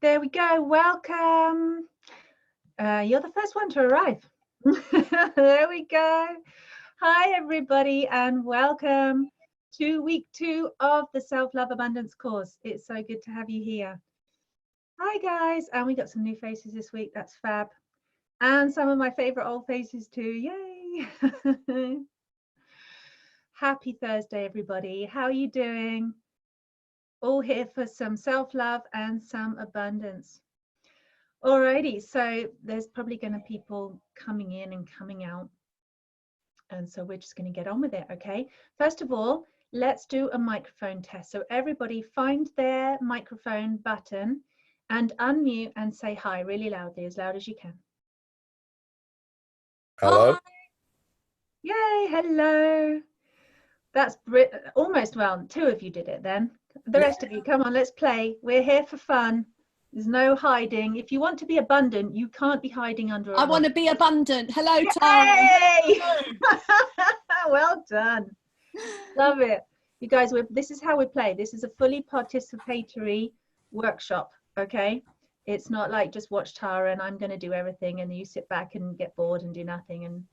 There we go. Welcome. You're the first one to arrive. There we go. Hi, everybody, and welcome to week 2 of the Self-Love Abundance course. It's so good to have you here. Hi, guys. And we got some new faces this week. That's fab. And some of my favorite old faces too. Yay. Happy Thursday, everybody. How are you doing? All here for some self-love and some abundance. Alrighty, so there's probably going to be people coming in and coming out. And so we're just going to get on with it, okay? First of all, let's do a microphone test. So everybody find their microphone button and unmute and say hi really loudly, as loud as you can. Hello. Hi. Yay, hello. That's almost, well, 2 of you did it then. The rest of you, come on, let's play. We're here for fun. There's no hiding. If you want to be abundant, you can't be hiding under a rock. I want to be abundant. Hello, Tara. Well done. Love it. You guys, this is how we play. This is a fully participatory workshop, okay? It's not like just watch Tara and I'm going to do everything and you sit back and get bored and do nothing and,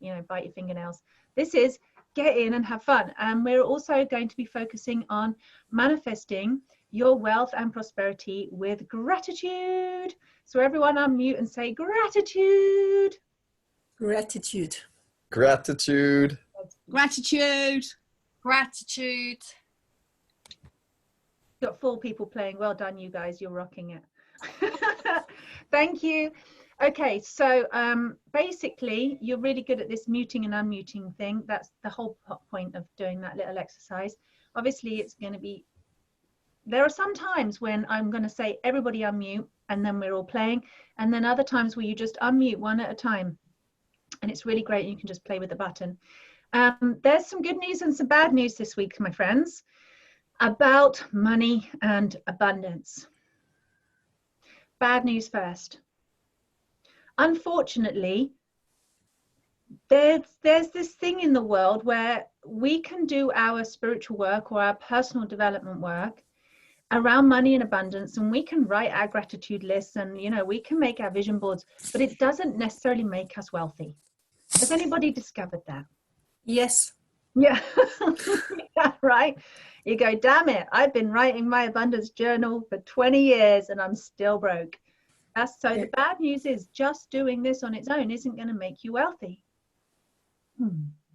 you know, bite your fingernails. This is get in and have fun. And we're also going to be focusing on manifesting your wealth and prosperity with gratitude. So everyone unmute and say gratitude. Gratitude. Gratitude. Gratitude. Gratitude. Got 4 people playing. Well done, you guys. You're rocking it. Thank you. Okay, so basically, you're really good at this muting and unmuting thing. That's the whole point of doing that little exercise. Obviously, it's going to be, there are some times when I'm going to say, everybody unmute, and then we're all playing. And then other times where you just unmute one at a time. And it's really great. You can just play with the button. There's some good news and some bad news this week, my friends, about money and abundance. Bad news first. Unfortunately, there's this thing in the world where we can do our spiritual work or our personal development work around money and abundance, and we can write our gratitude lists and, you know, we can make our vision boards, but it doesn't necessarily make us wealthy. Has anybody discovered that? Yes. Yeah. Yeah, right. You go, damn it, I've been writing my abundance journal for 20 years and I'm still broke. So the bad news is just doing this on its own isn't going to make you wealthy.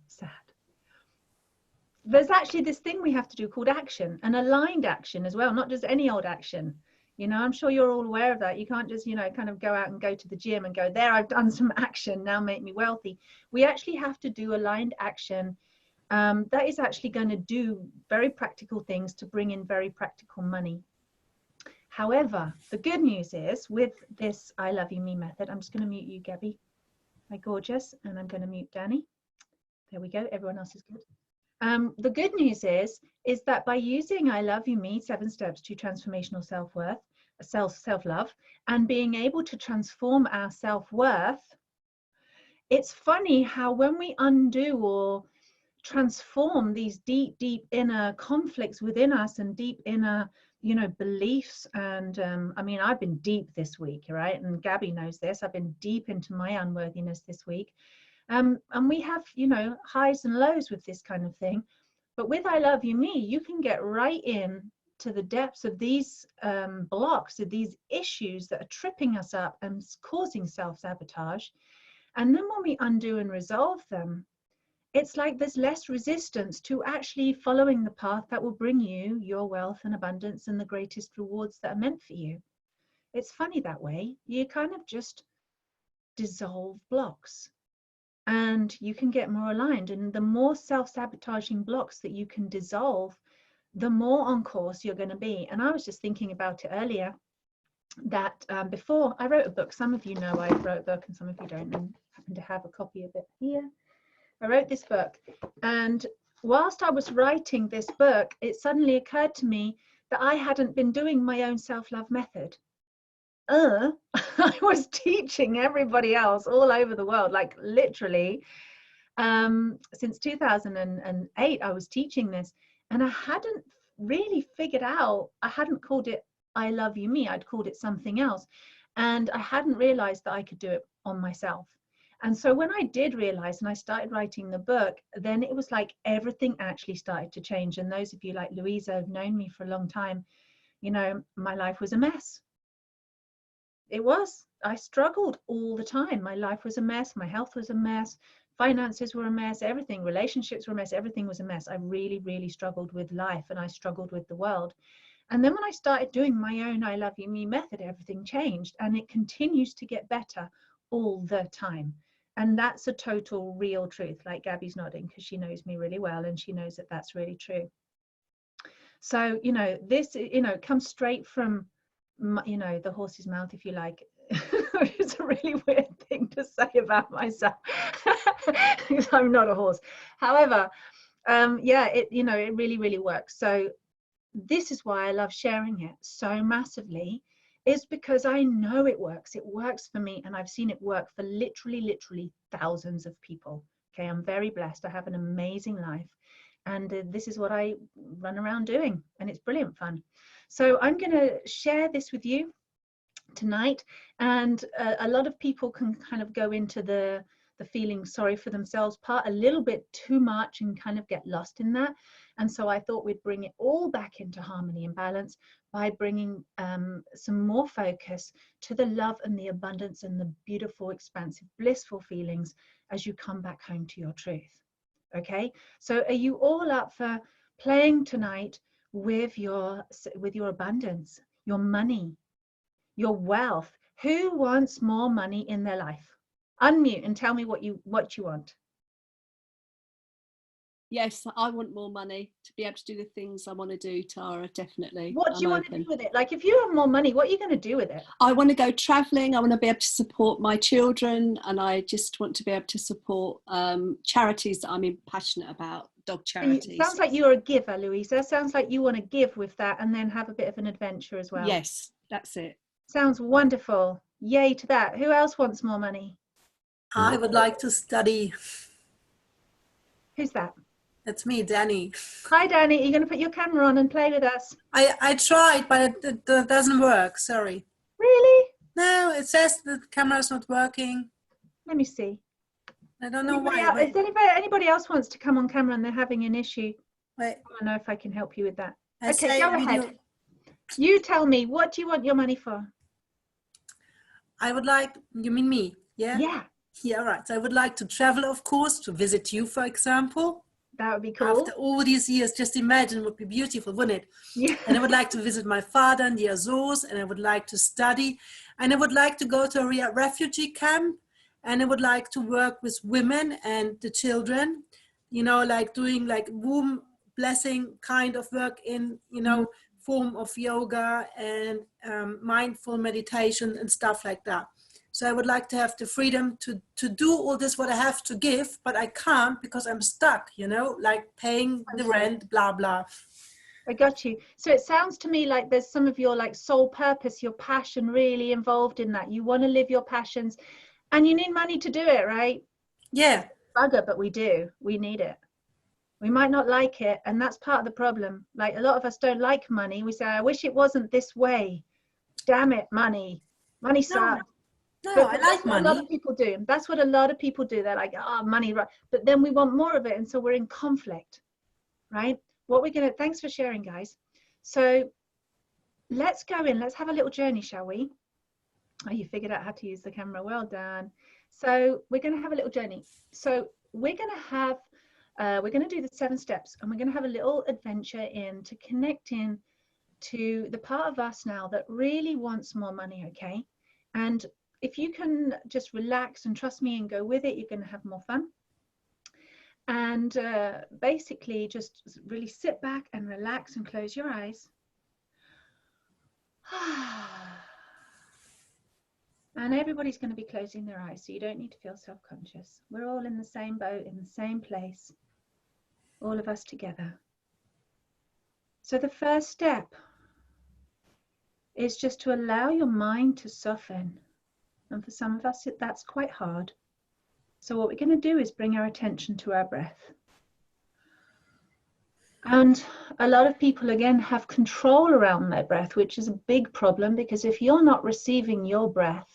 Sad. There's actually this thing we have to do called action, and aligned action as well, not just any old action. You know, I'm sure you're all aware of that. You can't just, you know, kind of go out and go to the gym and go, there, I've done some action, now make me wealthy. We actually have to do aligned action that is actually going to do very practical things to bring in very practical money. However, the good news is with this I Love You Me method, I'm just going to mute you, Gabby, my gorgeous, and I'm going to mute Danny. There we go. Everyone else is good. The good news is that by using I Love You Me, 7 steps to transformational self-worth, self-love, and being able to transform our self-worth, it's funny how when we undo or transform these deep inner conflicts within us and deep inner, you know, beliefs, and I mean, I've been deep this week, right? And Gabby knows this. I've been deep into my unworthiness this week. And we have, you know, highs and lows with this kind of thing. But with I Love You Me, you can get right in to the depths of these blocks, of these issues that are tripping us up and causing self-sabotage. And then when we undo and resolve them, it's like there's less resistance to actually following the path that will bring you your wealth and abundance and the greatest rewards that are meant for you. It's funny that way. You kind of just dissolve blocks and you can get more aligned. And the more self-sabotaging blocks that you can dissolve, the more on course you're going to be. And I was just thinking about it earlier that before I wrote a book, some of you know I wrote a book and some of you don't, and happen to have a copy of it here. I wrote this book, and whilst I was writing this book, it suddenly occurred to me that I hadn't been doing my own self-love method. I was teaching everybody else all over the world, like literally since 2008 I was teaching this, and I hadn't really figured out, I hadn't called it I Love You Me, I'd called it something else. And I hadn't realized that I could do it on myself. And so when I did realize and I started writing the book, then it was like everything actually started to change. And those of you like Louisa have known me for a long time, you know, my life was a mess. It was. I struggled all the time. My life was a mess. My health was a mess. Finances were a mess. Everything, relationships were a mess. Everything was a mess. I really, really struggled with life, and I struggled with the world. And then when I started doing my own I Love You Me method, everything changed, and it continues to get better all the time. And that's a total real truth. Like Gabby's nodding because she knows me really well, and she knows that that's really true. So, you know, this, you know, comes straight from, you know, the horse's mouth, if you like. It's a really weird thing to say about myself because I'm not a horse. However, yeah, it, you know, it really, really works. So this is why I love sharing it so massively, is because I know it works. It works for me, and I've seen it work for literally thousands of people. Okay, I'm very blessed. I have an amazing life, and this is what I run around doing, and it's brilliant fun. So I'm going to share this with you tonight, and a lot of people can kind of go into the feeling sorry for themselves part a little bit too much and kind of get lost in that. And so I thought we'd bring it all back into harmony and balance by bringing some more focus to the love and the abundance and the beautiful, expansive, blissful feelings as you come back home to your truth. Okay, so are you all up for playing tonight with your abundance, your money, your wealth? Who wants more money in their life? Unmute and tell me what you want. Yes, I want more money to be able to do the things I want to do, Tara, definitely. What do you want to do with it? Like, if you have more money, what are you going to do with it? I want to go travelling. I want to be able to support my children, and I just want to be able to support charities that I'm passionate about, dog charities. Sounds like you're a giver, Louisa. Sounds like you want to give with that and then have a bit of an adventure as well. Yes, that's it. Sounds wonderful. Yay to that. Who else wants more money? I would like to study. Who's that? That's me, Danny. Hi, Danny. Are you going to put your camera on and play with us? I tried, but it doesn't work. Sorry. Really? No, it says the camera's not working. Let me see. I don't know why. If anybody else wants to come on camera and they're having an issue, Wait. I don't know if I can help you with that. I Okay, go ahead. You tell me, what do you want your money for? I would like, you mean me? Yeah? Yeah. Yeah, right. So I would like to travel, of course, to visit you, for example. That would be cool. After all these years, just imagine, it would be beautiful, wouldn't it? Yeah. And I would like to visit my father in the Azores, and I would like to study, and I would like to go to a refugee camp, and I would like to work with women and the children, you know, like doing like womb blessing kind of work in, you know, form of yoga and mindful meditation and stuff like that. So I would like to have the freedom to do all this, what I have to give, but I can't because I'm stuck, you know, like paying the rent, blah, blah. I got you. So it sounds to me like there's some of your like soul purpose, your passion really involved in that. You want to live your passions and you need money to do it, right? Yeah. Bugger, but we do. We need it. We might not like it. And that's part of the problem. Like a lot of us don't like money. We say, I wish it wasn't this way. Damn it, money. Money sucks. No, but I like money. A lot of people do. That's what a lot of people do. They're like, money, right? But then we want more of it. And so we're in conflict, right? Thanks for sharing, guys. So let's go in. Let's have a little journey, shall we? Oh, you figured out how to use the camera. Well done. So we're going to have a little journey. So we're going to do the 7 steps, and we're going to have a little adventure into connecting to the part of us now that really wants more money, okay? And if you can just relax and trust me and go with it, you're going to have more fun. And basically just really sit back and relax and close your eyes. And everybody's going to be closing their eyes, so you don't need to feel self-conscious. We're all in the same boat, in the same place, all of us together. So the first step is just to allow your mind to soften. And for some of us, that's quite hard. So what we're going to do is bring our attention to our breath. And a lot of people, again, have control around their breath, which is a big problem, because if you're not receiving your breath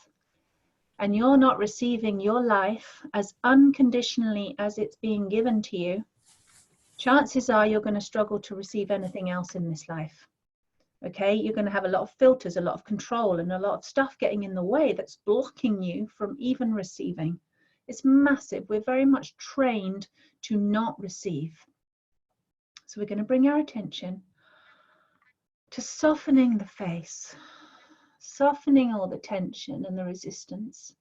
and you're not receiving your life as unconditionally as it's being given to you, chances are you're going to struggle to receive anything else in this life. Okay, you're going to have a lot of filters, a lot of control, and a lot of stuff getting in the way that's blocking you from even receiving. It's massive. We're very much trained to not receive. So we're going to bring our attention to softening the face, softening all the tension and the resistance,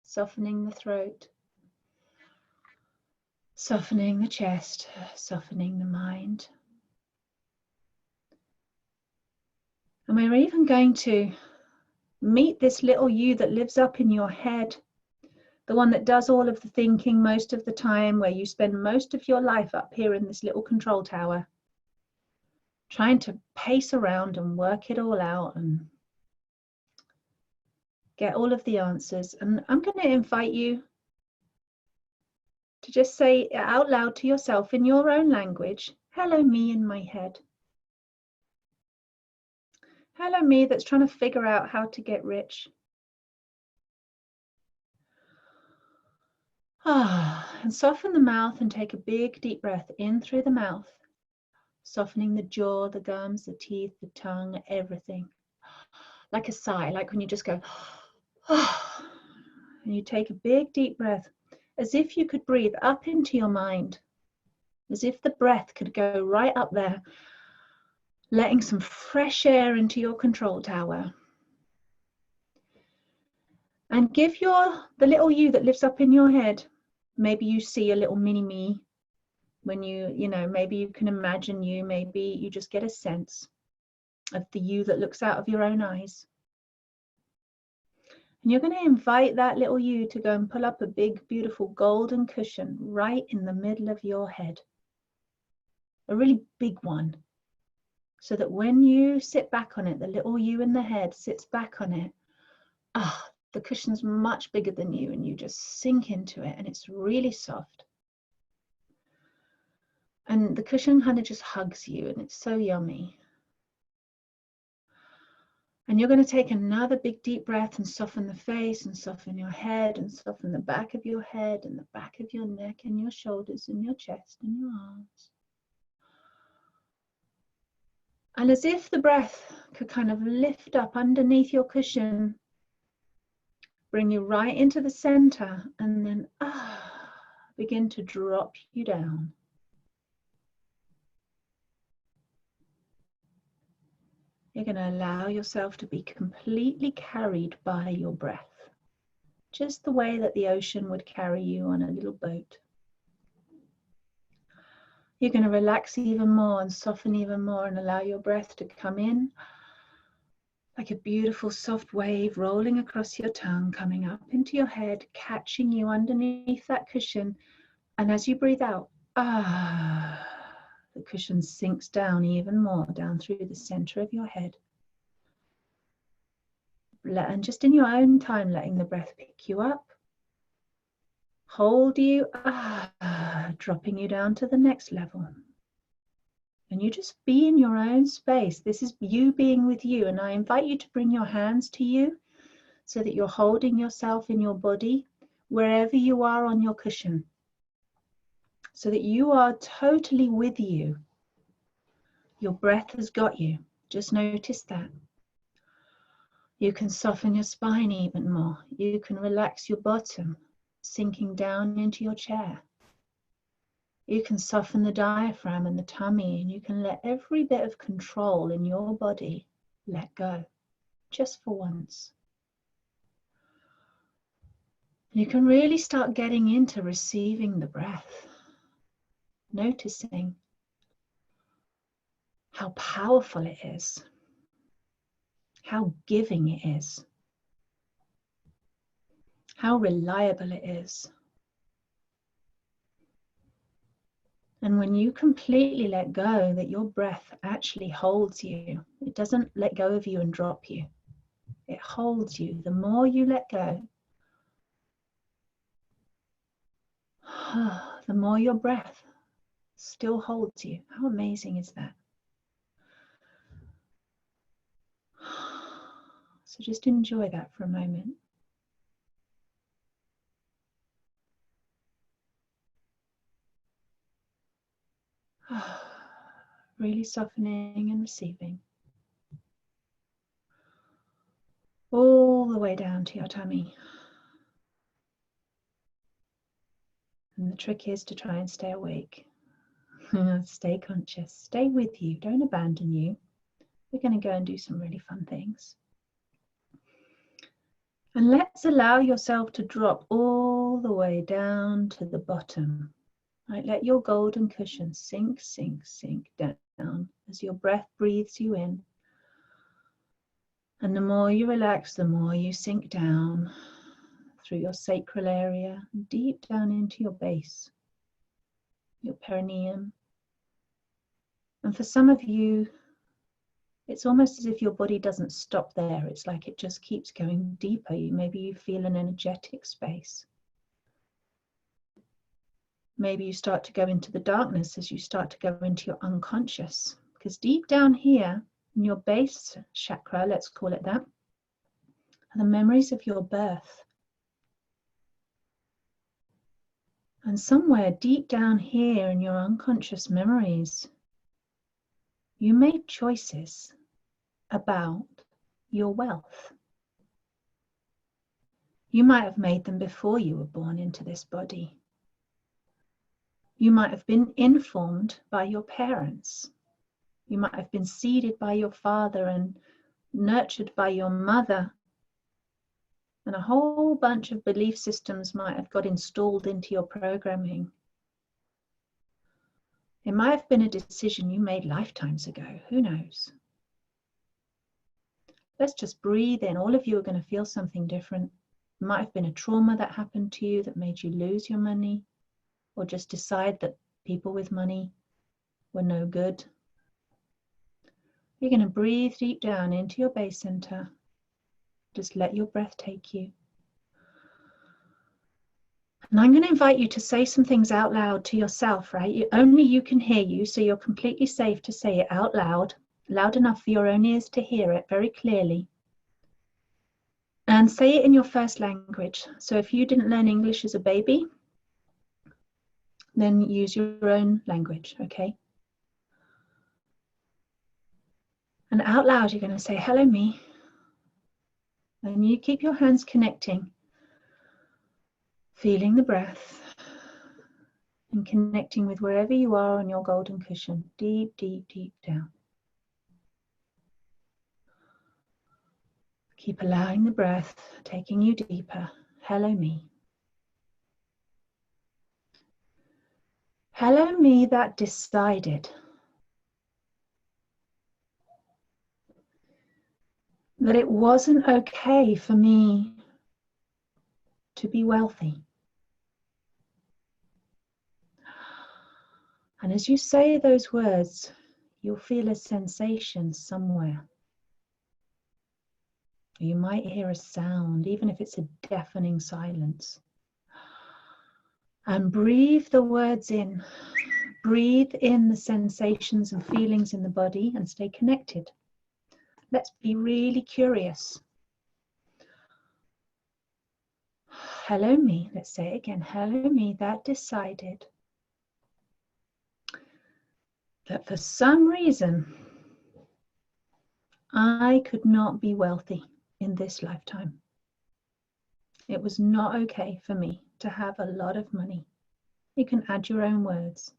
softening the throat, softening the chest, softening the mind. And we're even going to meet this little you that lives up in your head, the one that does all of the thinking most of the time, where you spend most of your life up here in this little control tower, trying to pace around and work it all out and get all of the answers. And I'm going to invite you to just say out loud to yourself in your own language, hello me in my head. Hello me that's trying to figure out how to get rich. And soften the mouth and take a big deep breath in through the mouth, softening the jaw, the gums, the teeth, the tongue, everything. Like a sigh, like when you just go, and you take a big deep breath, as if you could breathe up into your mind, as if the breath could go right up there, letting some fresh air into your control tower. And give the little you that lives up in your head, maybe you see a little mini me when maybe you can imagine you, maybe you just get a sense of the you that looks out of your own eyes. And you're going to invite that little you to go and pull up a big, beautiful golden cushion right in the middle of your head. A really big one. So that when you sit back on it, the little you in the head sits back on it. The cushion's much bigger than you, and you just sink into it, and it's really soft. And the cushion kind of just hugs you, and it's so yummy. And you're going to take another big deep breath and soften the face and soften your head and soften the back of your head and the back of your neck and your shoulders and your chest and your arms. And as if the breath could kind of lift up underneath your cushion, bring you right into the center, and then begin to drop you down. You're going to allow yourself to be completely carried by your breath, just the way that the ocean would carry you on a little boat. You're going to relax even more and soften even more and allow your breath to come in like a beautiful soft wave rolling across your tongue, coming up into your head, catching you underneath that cushion. And as you breathe out, the cushion sinks down even more, down through the center of your head. And just in your own time, letting the breath pick you up, hold you, dropping you down to the next level. And you just be in your own space. This is you being with you. And I invite you to bring your hands to you so that you're holding yourself in your body wherever you are on your cushion, so that you are totally with you. Your breath has got you. Just notice that. You can soften your spine even more. You can relax your bottom, sinking down into your chair. You can soften the diaphragm and the tummy, and you can let every bit of control in your body let go, just for once. You can really start getting into receiving the breath, noticing how powerful it is, how giving it is, how reliable it is. And when you completely let go, that your breath actually holds you. It doesn't let go of you and drop you. It holds you. The more you let go, the more your breath still holds you. How amazing is that? So just enjoy that for a moment. Really softening and receiving. All the way down to your tummy. And the trick is to try and stay awake. Stay conscious. Stay with you. Don't abandon you. We're going to go and do some really fun things. And let's allow yourself to drop all the way down to the bottom. Right, let your golden cushion sink, sink, sink down as your breath breathes you in. And the more you relax, the more you sink down through your sacral area, deep down into your base, your perineum. And for some of you, it's almost as if your body doesn't stop there. It's like it just keeps going deeper. Maybe you feel an energetic space. Maybe you start to go into the darkness as you start to go into your unconscious. Because deep down here in your base chakra, let's call it that, are the memories of your birth. And somewhere deep down here in your unconscious memories, you made choices about your wealth. You might have made them before you were born into this body. You might have been informed by your parents. You might have been seeded by your father and nurtured by your mother. And a whole bunch of belief systems might have got installed into your programming. It might have been a decision you made lifetimes ago. Who knows? Let's just breathe in. All of you are going to feel something different. It might have been a trauma that happened to you that made you lose your money, or just decide that people with money were no good. You're going to breathe deep down into your base center. Just let your breath take you. And I'm going to invite you to say some things out loud to yourself, right? Only you can hear you, so you're completely safe to say it out loud, loud enough for your own ears to hear it very clearly. And say it in your first language. So if you didn't learn English as a baby, then use your own language, okay? And out loud, you're going to say, hello, me. And you keep your hands connecting, feeling the breath and connecting with wherever you are on your golden cushion, deep, deep, deep down. Keep allowing the breath, taking you deeper. Hello, me. Hello, me that decided that it wasn't okay for me to be wealthy. And as you say those words, you'll feel a sensation somewhere. You might hear a sound, even if it's a deafening silence. And breathe the words in. Breathe in the sensations and feelings in the body and stay connected. Let's be really curious. Hello, me. Let's say it again. Hello, me that decided that for some reason I could not be wealthy in this lifetime. It was not okay for me to have a lot of money. You can add your own words.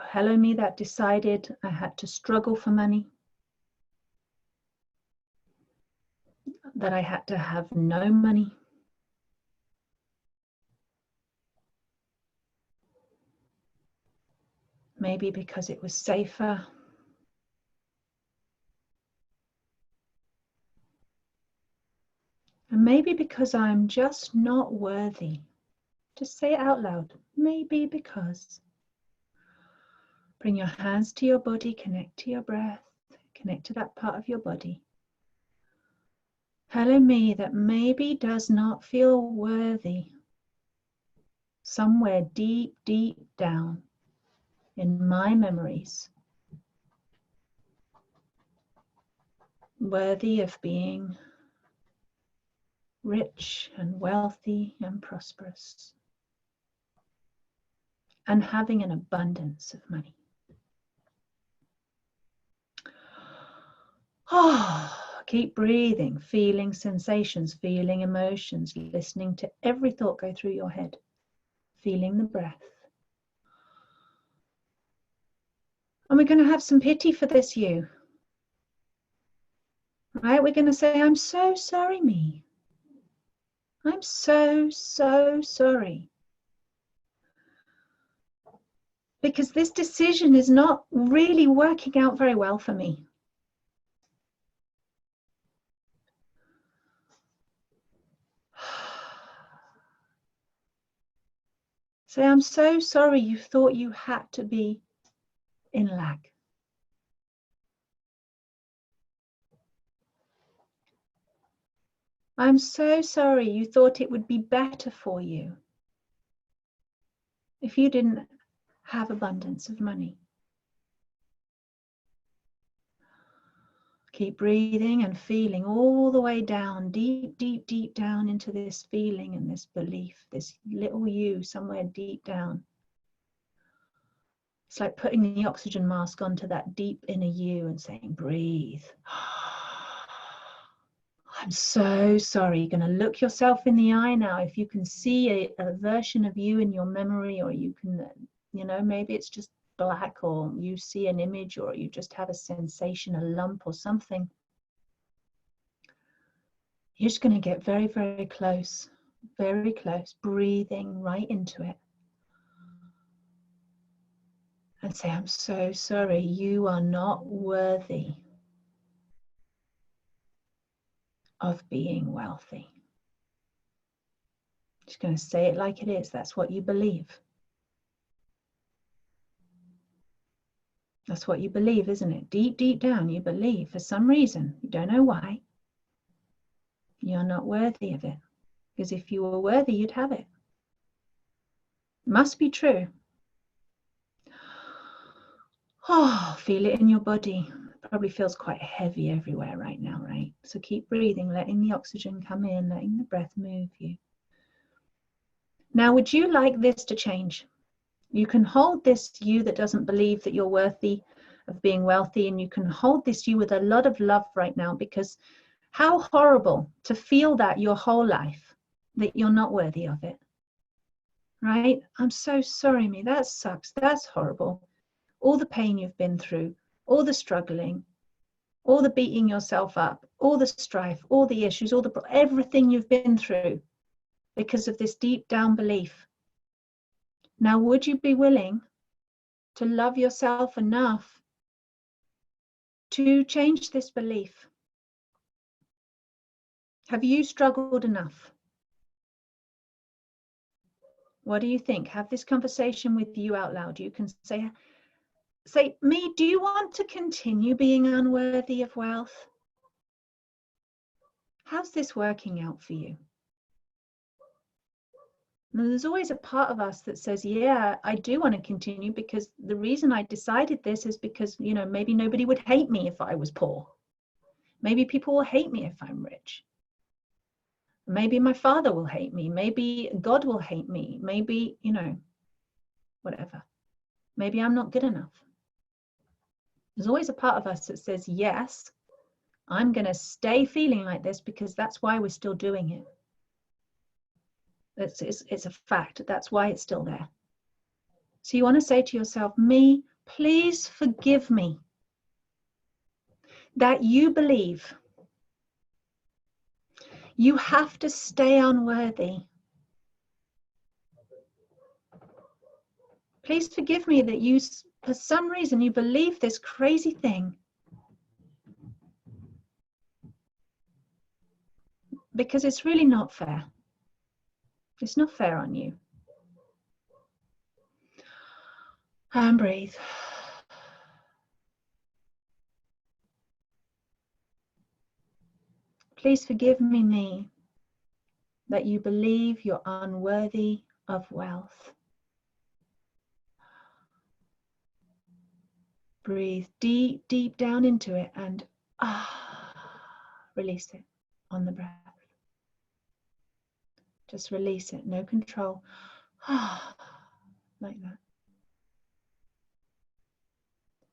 Hello, me that decided I had to struggle for money, that I had to have no money. Maybe because it was safer. And maybe because I'm just not worthy. Just say it out loud. Maybe because. Bring your hands to your body, connect to your breath, connect to that part of your body. Hello, me that maybe does not feel worthy somewhere deep, deep down in my memories, worthy of being rich and wealthy and prosperous and having an abundance of money. Oh, keep breathing, feeling sensations, feeling emotions, listening to every thought go through your head, feeling the breath. And we're going to have some pity for this you. Right? We're going to say, I'm so sorry, me. I'm so, so sorry. Because this decision is not really working out very well for me. Say, I'm so sorry you thought you had to be in lack. I'm so sorry you thought it would be better for you if you didn't have abundance of money. Keep breathing and feeling all the way down, deep, deep, deep down into this feeling and this belief, this little you somewhere deep down. It's like putting the oxygen mask onto that deep inner you and saying, breathe. I'm so sorry. You're going to look yourself in the eye now. If you can see a version of you in your memory, or you can, maybe it's just black, or you see an image, or you just have a sensation, a lump or something. You're just going to get very, very close, breathing right into it. And say, I'm so sorry, you are not worthy of being wealthy. Just going to say it like it is. That's what you believe. That's what you believe, isn't it? Deep, deep down, you believe for some reason, you don't know why, you're not worthy of it. Because if you were worthy, you'd have it. Must be true. Oh, feel it in your body. Probably feels quite heavy everywhere right now, right? So keep breathing, letting the oxygen come in, letting the breath move you. Now, would you like this to change? You can hold this you that doesn't believe that you're worthy of being wealthy, and you can hold this you with a lot of love right now, because how horrible to feel that your whole life, that you're not worthy of it, right? I'm so sorry, me, that sucks, that's horrible. All the pain you've been through, all the struggling, all the beating yourself up, all the strife, all the issues, everything you've been through because of this deep down belief. Now, would you be willing to love yourself enough to change this belief? Have you struggled enough? What do you think? Have this conversation with you out loud. You can say, me, do you want to continue being unworthy of wealth? How's this working out for you? And there's always a part of us that says, yeah, I do want to continue, because the reason I decided this is because, maybe nobody would hate me if I was poor. Maybe people will hate me if I'm rich. Maybe my father will hate me. Maybe God will hate me. Maybe, whatever. Maybe I'm not good enough. There's always a part of us that says, yes, I'm going to stay feeling like this because that's why we're still doing it. It's a fact. That's why it's still there. So you want to say to yourself, me, please forgive me that you believe you have to stay unworthy. Please forgive me that you, for some reason, you believe this crazy thing. Because it's really not fair. It's not fair on you. And breathe. Please forgive me, that you believe you're unworthy of wealth. Breathe deep, deep down into it and release it on the breath. Just release it, no control. Like that.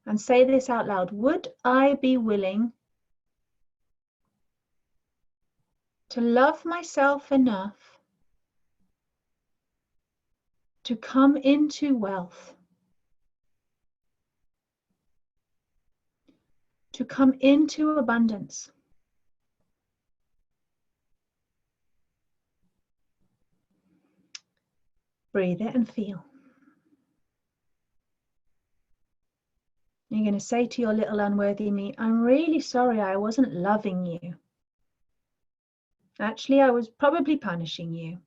And say this out loud. Would I be willing to love myself enough to come into wealth, to come into abundance? Breathe it and feel. You're going to say to your little unworthy me, I'm really sorry I wasn't loving you. Actually, I was probably punishing you.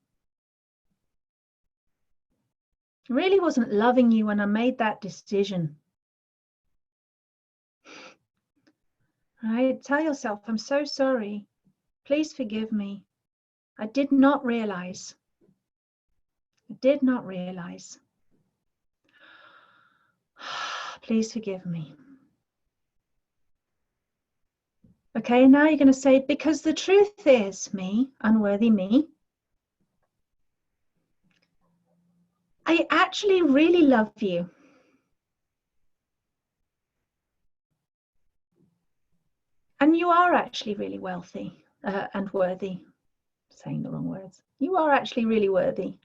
I really wasn't loving you when I made that decision. Right? Tell yourself, I'm so sorry. Please forgive me. I did not realize. I did not realize. Please forgive me. Okay, now you're going to say, because the truth is, me, unworthy me, I actually really love you. And you are actually really wealthy and worthy. Saying the wrong words. You are actually really worthy.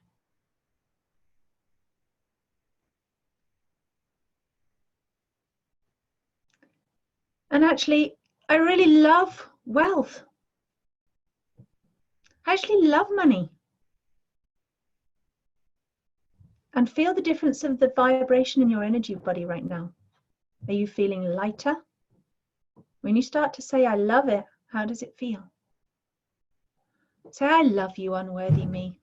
And actually, I really love wealth. I actually love money. And feel the difference of the vibration in your energy body right now. Are you feeling lighter? When you start to say, I love it, how does it feel? Say, I love you, unworthy me.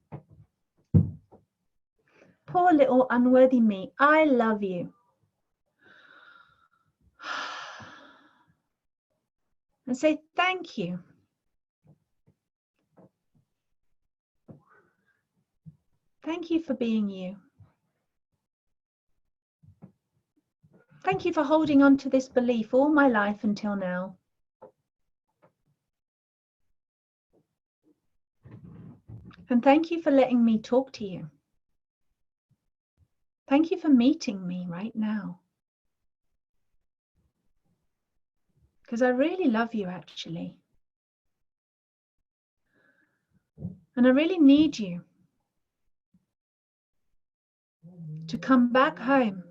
Poor little unworthy me, I love you. And say, thank you. Thank you for being you. Thank you for holding on to this belief all my life until now. And thank you for letting me talk to you. Thank you for meeting me right now. Because I really love you, actually. And I really need you to come back home,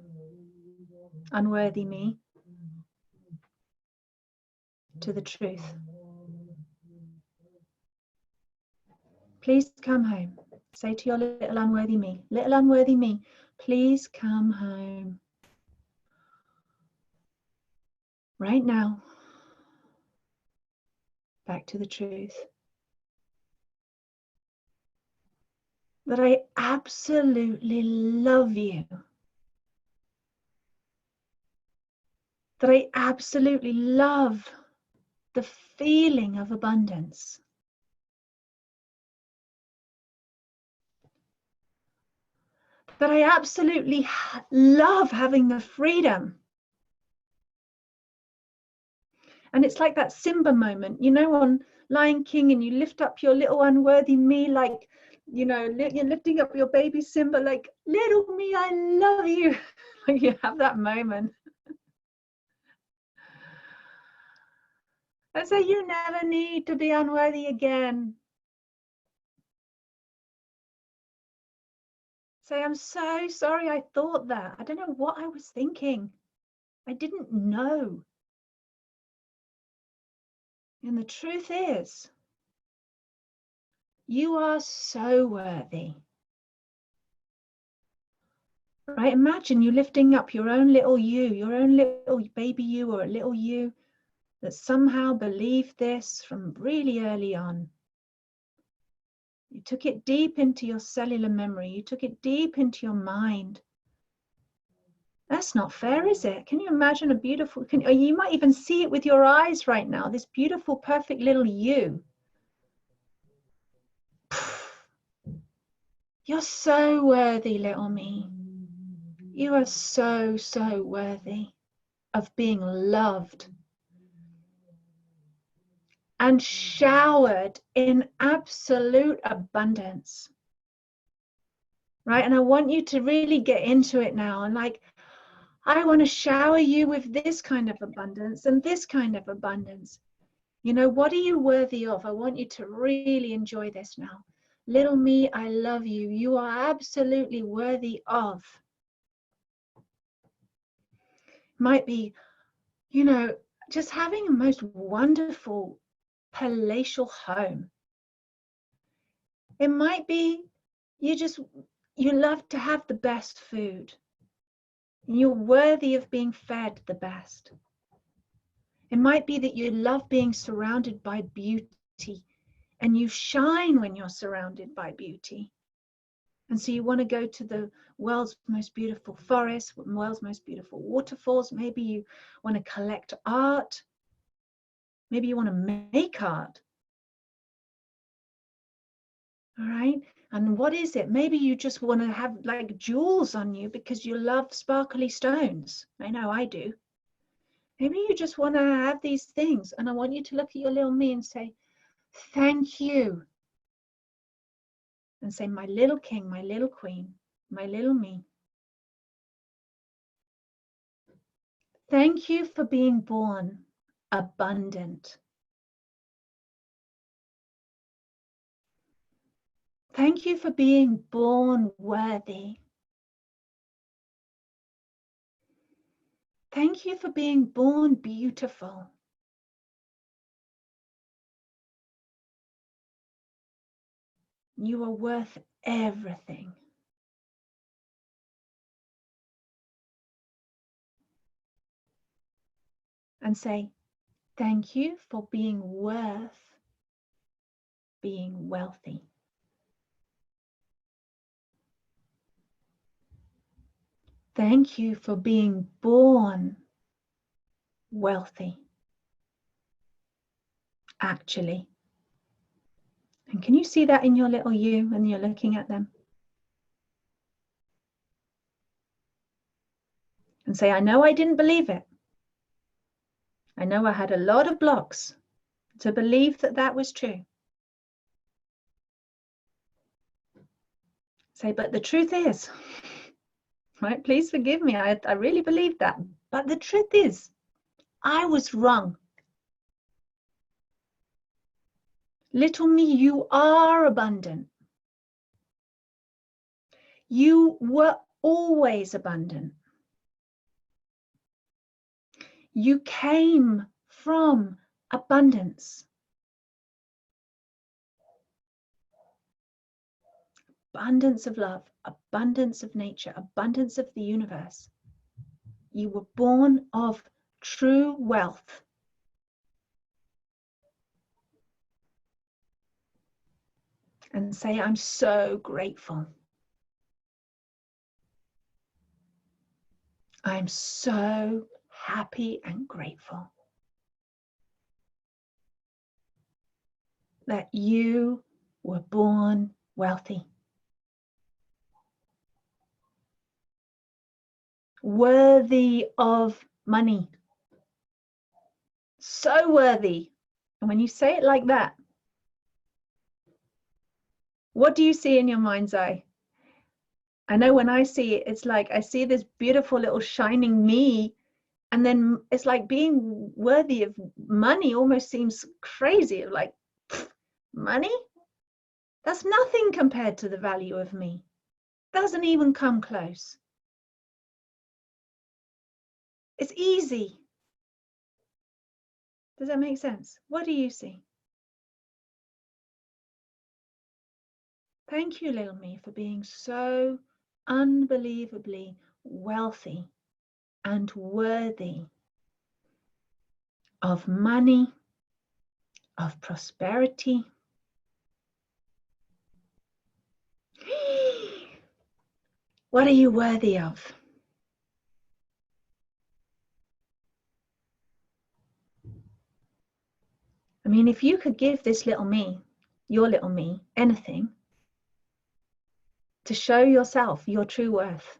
unworthy me, to the truth. Please come home. Say to your little unworthy me, please come home. Right now, back to the truth. That I absolutely love you. That I absolutely love the feeling of abundance. That I absolutely love having the freedom. And it's like that Simba moment, you know, on Lion King, and you lift up your little unworthy me, like, you know, you're lifting up your baby Simba, like, little me, I love you. Like, you have that moment. And so you never need to be unworthy again. Say, I'm so sorry I thought that. I don't know what I was thinking. I didn't know. And the truth is, you are so worthy. Right? Imagine you lifting up your own little you, your own little baby you, or a little you that somehow believed this from really early on. You took it deep into your cellular memory. You took it deep into your mind. That's not fair, is it? Can you imagine a beautiful, you might even see it with your eyes right now, this beautiful, perfect little you. You're so worthy, little me. You are so, so worthy of being loved and showered in absolute abundance. Right? And I want you to really get into it now. And like, I want to shower you with this kind of abundance and this kind of abundance. You know, what are you worthy of? I want you to really enjoy this now. Little me, I love you. You are absolutely worthy of. Might be, you know, just having a most wonderful palatial home. It might be you love to have the best food. You're worthy of being fed the best. It might be that you love being surrounded by beauty and you shine when you're surrounded by beauty. And so you want to go to the world's most beautiful forests, world's most beautiful waterfalls. Maybe you want to collect art. Maybe you want to make art. All right. And what is it? Maybe you just want to have like jewels on you because you love sparkly stones. I know I do. Maybe you just want to have these things. And I want you to look at your little me and say, thank you. And say, my little king, my little queen, my little me. Thank you for being born abundant. Thank you for being born worthy. Thank you for being born beautiful. You are worth everything. And say, thank you for being worth being wealthy. Thank you for being born wealthy. Actually. And can you see that in your little you when you're looking at them? And say, I know I didn't believe it. I know I had a lot of blocks to believe that that was true. Say, but the truth is, right? Please forgive me. I really believed that. But the truth is, I was wrong. Little me, you are abundant. You were always abundant. You came from abundance. Abundance of love, abundance of nature, abundance of the universe. You were born of true wealth. And say, I'm so grateful. I'm so happy and grateful that you were born wealthy. Worthy of money. So worthy. And when you say it like that, what do you see in your mind's eye? I know when I see it, it's like I see this beautiful little shining me, and then it's like being worthy of money almost seems crazy. Like, money? That's nothing compared to the value of me. Doesn't even come close. It's easy. Does that make sense? What do you see? Thank you, little me, for being so unbelievably wealthy and worthy of money, of prosperity. What are you worthy of? I mean, if you could give this little me, your little me, anything, to show yourself your true worth,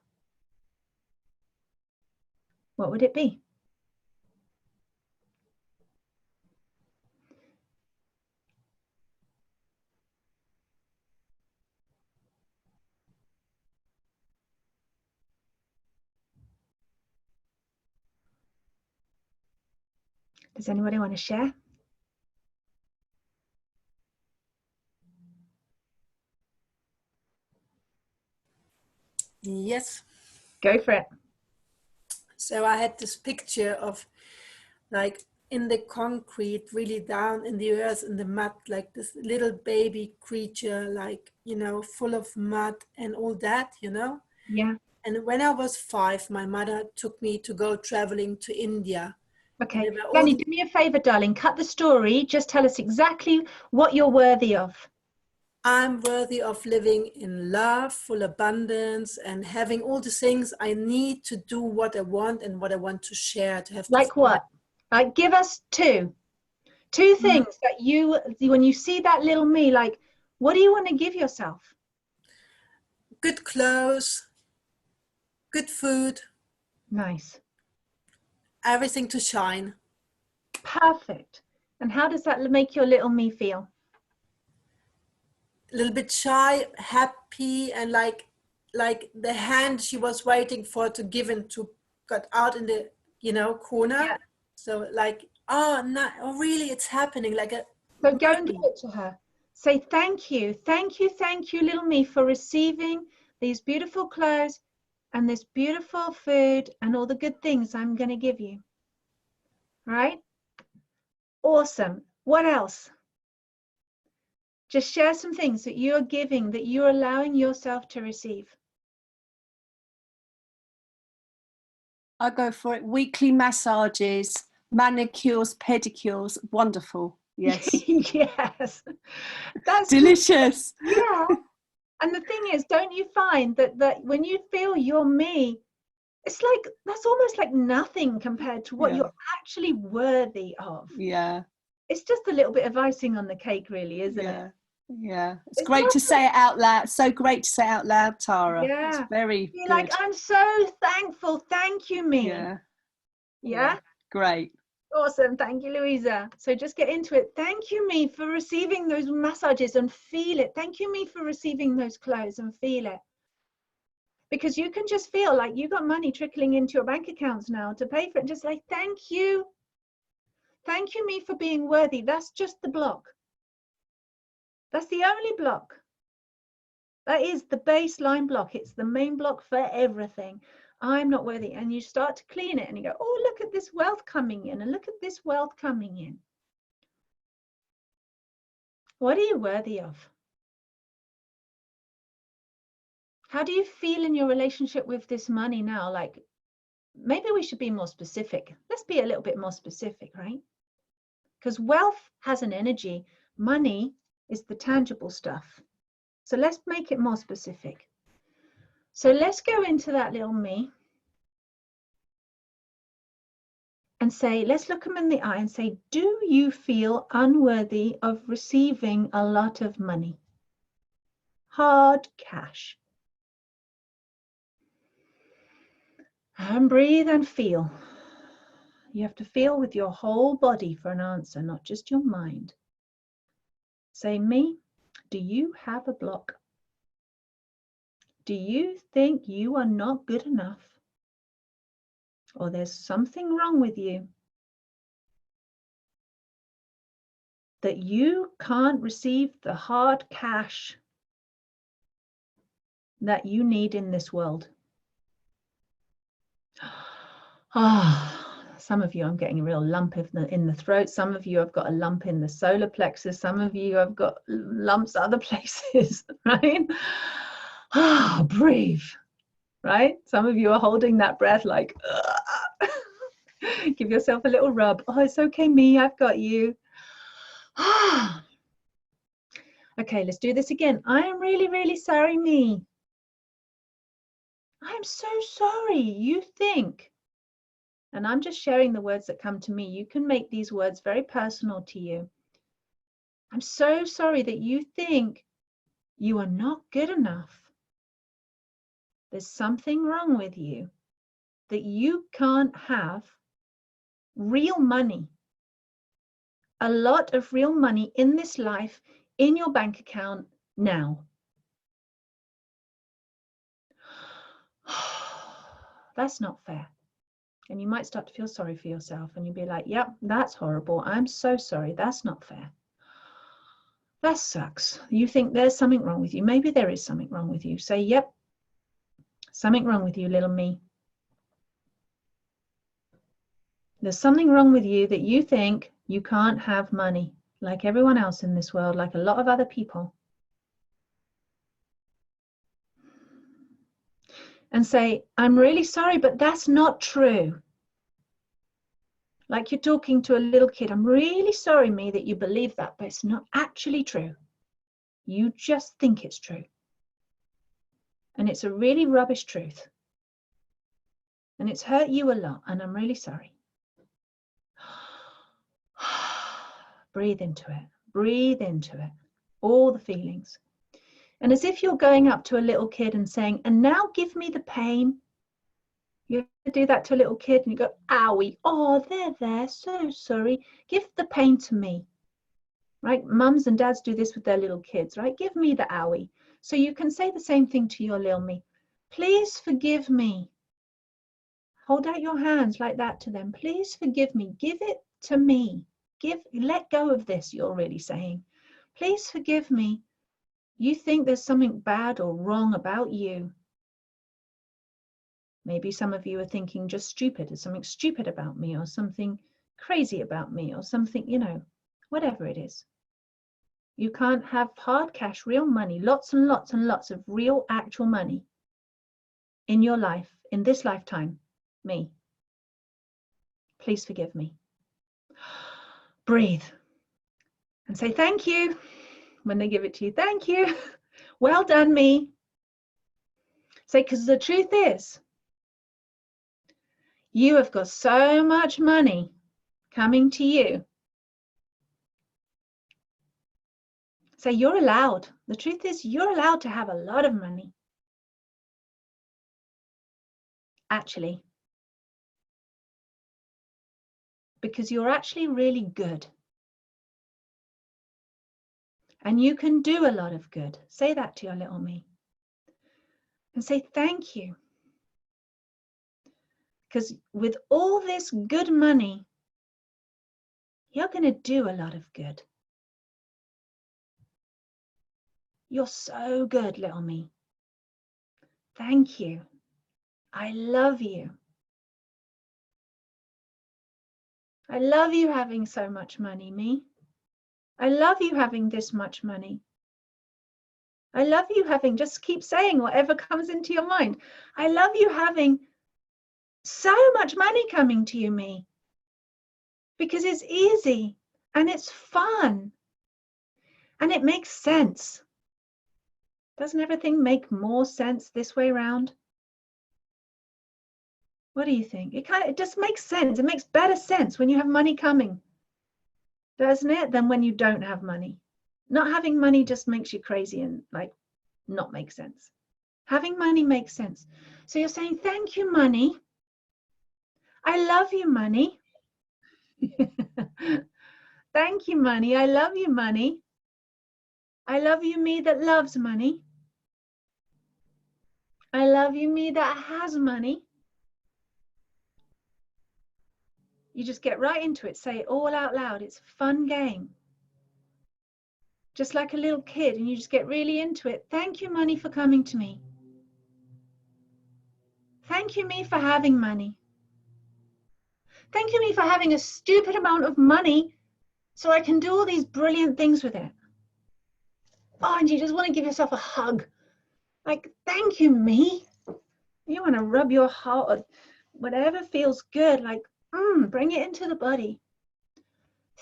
what would it be? Does anybody want to share? Yes. Go for it. So I had this picture of like in the concrete, really down in the earth, in the mud, like this little baby creature, like, you know, full of mud and all that, you know. Yeah. And when I was 5, my mother took me to go traveling to India. Okay. And there were all Danny, do me a favor, darling. Cut the story. Just tell us exactly what you're worthy of. I'm worthy of living in love, full abundance, and having all the things I need to do what I want and what I want to share, to have. Like what? Like, give us two things that you, when you see that little me, like, what do you want to give yourself? Good clothes, good food. Nice. Everything to shine. Perfect. And how does that make your little me feel? A little bit shy, happy, and like the hand she was waiting for to give and to got out in the, you know, corner. Yeah. So like, oh no, oh really, it's happening. Like a. So go and give it to her. Say thank you, little me, for receiving these beautiful clothes and this beautiful food and all the good things I'm going to give you. All right? Awesome. What else? Just share some things that you're giving, that you're allowing yourself to receive. I go for it. Weekly massages, manicures, pedicures. Wonderful. Yes. Yes. That's Delicious. Yeah. And the thing is, don't you find that when you feel you're me, it's like, that's almost like nothing compared to what you're actually worthy of. Yeah. It's just a little bit of icing on the cake, really, isn't it? Yeah. It's It's great to lovely. say it out loud. So great to say it out loud, Tara. Yeah. It's very You're good. like, I'm so thankful. Thank you, me. Yeah. Yeah. Great. Awesome. Thank you, Louisa. So just get into it. Thank you, me, for receiving those massages and feel it. Thank you, me, for receiving those clothes and feel it. Because you can just feel like you got money trickling into your bank accounts now to pay for it. Just like, thank you. Thank you, me, for being worthy. That's just the block. That's the only block. That is the baseline block. It's the main block for everything. I'm not worthy. And you start to clean it and you go, oh, look at this wealth coming in, and look at this wealth coming in. What are you worthy of? How do you feel in your relationship with this money now? Like, maybe we should be more specific. Let's be a little bit more specific, right? Because wealth has an energy. Money is the tangible stuff. So let's make it more specific. So let's go into that little me and say, let's look them in the eye and say, do you feel unworthy of receiving a lot of money? Hard cash. And breathe and feel. You have to feel with your whole body for an answer, not just your mind. Say, me, do you have a block? Do you think you are not good enough? Or there's something wrong with you that you can't receive the hard cash that you need in this world? Some of you, I'm getting a real lump in the throat. Some of you have got a lump in the solar plexus. Some of you have got lumps other places, right? Breathe, right? Some of you are holding that breath like, give yourself a little rub. Oh, it's okay, me, I've got you. Okay, let's do this again. I am really, really sorry, me. I am so sorry. You think, and I'm just sharing the words that come to me. You can make these words very personal to you. I'm so sorry that you think you are not good enough there's something wrong with you that you can't have real money, a lot of real money in this life, in your bank account now. That's not fair. And you might start to feel sorry for yourself, and you'll be like, yep, that's horrible. I'm so sorry. That's not fair. That sucks. You think there's something wrong with you. Maybe there is something wrong with you. Say, yep, something wrong with you, little me. There's something wrong with you that you think you can't have money like everyone else in this world, like a lot of other people. And say, I'm really sorry, but that's not true. Like you're talking to a little kid. I'm really sorry, me, that you believe that, but it's not actually true. You just think it's true. And it's a really rubbish truth. And it's hurt you a lot, and I'm really sorry. Breathe into it. Breathe into it. All the feelings. And as if you're going up to a little kid and saying, and now give me the pain. You do that to a little kid and you go, owie, oh, there, so sorry. Give the pain to me. Right? Mums and dads do this with their little kids, right? Give me the owie. So you can say the same thing to your little me. Please forgive me. Hold out your hands like that to them. Please forgive me. Give it to me. Let go of this, you're really saying. Please forgive me. You think there's something bad or wrong about you. Maybe some of you are thinking just stupid. There's something stupid about me, or something crazy about me, or something, whatever it is. You can't have hard cash, real money, lots and lots and lots of real actual money in your life, in this lifetime. Me. Please forgive me. Breathe and say thank you when they give it to you. Thank you. Well done, me. Say, because the truth is, you have got so much money coming to you. Say, you're allowed. The truth is, you're allowed to have a lot of money. Actually. Because you're actually really good. And you can do a lot of good. Say that to your little me. And say thank you. Because with all this good money, you're going to do a lot of good. You're so good, little me. Thank you. I love you. I love you having so much money, me. I love you having this much money. I love you having, just keep saying whatever comes into your mind. I love you having so much money coming to you, me. Because it's easy and it's fun and it makes sense. Doesn't everything make more sense this way around? What do you think? It just makes sense. It makes better sense when you have money coming, doesn't it, than when you don't have money. Not having money just makes you crazy and like not make sense. Having money makes sense. So you're saying, thank you, money. I love you, money. Thank you, money. I love you, money. I love you, me that loves money. I love you, me that has money. You just get right into it. Say it all out loud. It's a fun game. Just like a little kid, and you just get really into it. Thank you, money, for coming to me. Thank you, me, for having money. Thank you, me, for having a stupid amount of money so I can do all these brilliant things with it. Oh, and you just want to give yourself a hug. Like, thank you, me. You want to rub your heart or whatever feels good, like, bring it into the body.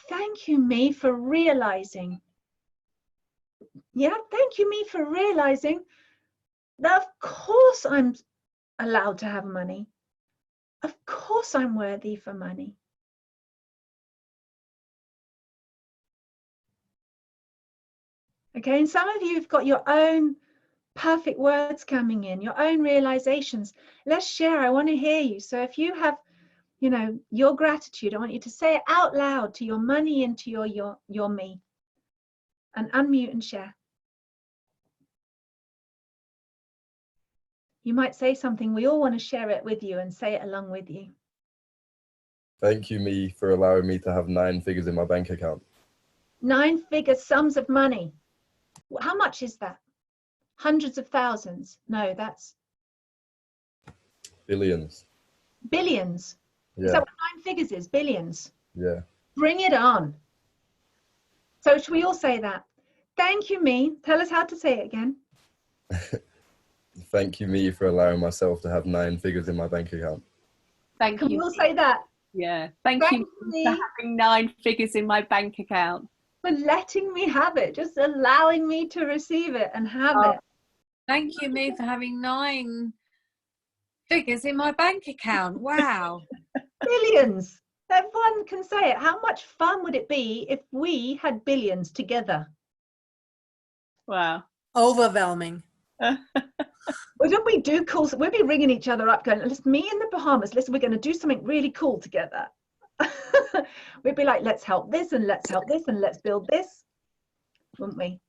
Thank you, me, for realizing. Yeah, thank you, me, for realizing that of course I'm allowed to have money. Of course I'm worthy for money. Okay, and some of you have got your own perfect words coming in, your own realizations. Let's share. I want to hear you. So if you have, you know, your gratitude, I want you to say it out loud to your money and to your me, and unmute and share. You might say something. We all want to share it with you and say it along with you. Thank you, me, for allowing me to have 9 figures in my bank account. 9-figure sums of money. How much is that? Hundreds of thousands? No, that's Billions. billions. Yeah. Is that what 9 figures is? Billions. Yeah. Bring it on. So should we all say that? Thank you, me. Tell us how to say it again. Thank you, me, for allowing myself to have 9 figures in my bank account. Thank Can we you. all say that? Yeah. Thank Thank you me for having 9 figures in my bank account. for letting me have it, just allowing me to receive it and have it. Thank you, me, for having 9 figures in my bank account. Wow. Billions. Everyone can say it. How much fun would it be if we had billions together? Wow. Overwhelming. Wouldn't we do cool? We'd be ringing each other up going, listen, me in the Bahamas, listen, we're going to do something really cool together. We'd be like, let's help this and let's help this and let's build this, wouldn't we?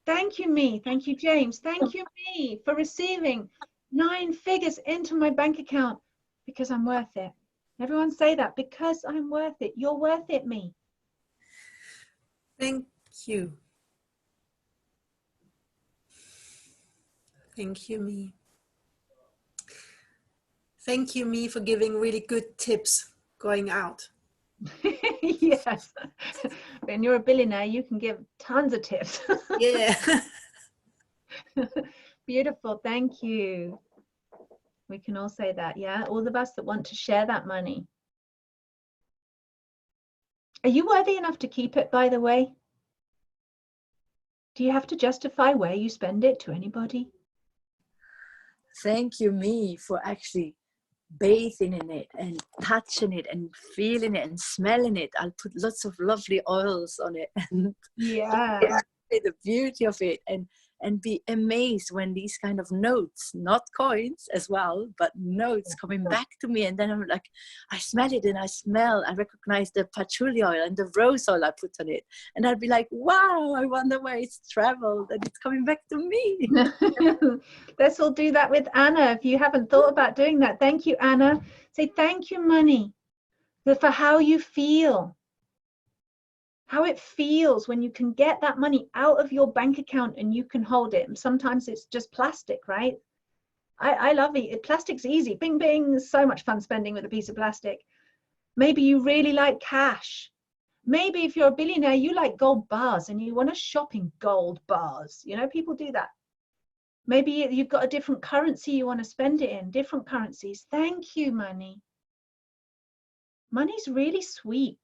Thank you, me. Thank you, James. Thank you, me, for receiving 9 figures into my bank account because I'm worth it. Everyone say that, because I'm worth it. You're worth it, me. Thank you. Thank you, me. Thank you, me, for giving really good tips going out. Yes. When you're a billionaire, you can give tons of tips. Yeah. Beautiful. Thank you. We can all say that. Yeah. All of us that want to share that money. Are you worthy enough to keep it, by the way? Do you have to justify where you spend it to anybody? Thank you, me, for actually bathing in it and touching it and feeling it and smelling it. I'll put lots of lovely oils on it and Yeah. the beauty of it, and be amazed when these kind of notes, not coins as well, but notes coming back to me. And then I'm like, I smell it and I recognize the patchouli oil and the rose oil I put on it. And I'd be like, wow, I wonder where it's traveled and it's coming back to me. Let's all do that with Anna. If you haven't thought about doing that, thank you, Anna. Say thank you, money, for how you feel. How it feels when you can get that money out of your bank account and you can hold it. And sometimes it's just plastic, right? I love it. Plastic's easy. Bing, bing. So much fun spending with a piece of plastic. Maybe you really like cash. Maybe if you're a billionaire, you like gold bars and you want to shop in gold bars. You know, people do that. Maybe you've got a different currency you want to spend it in, different currencies. Thank you, money. Money's really sweet.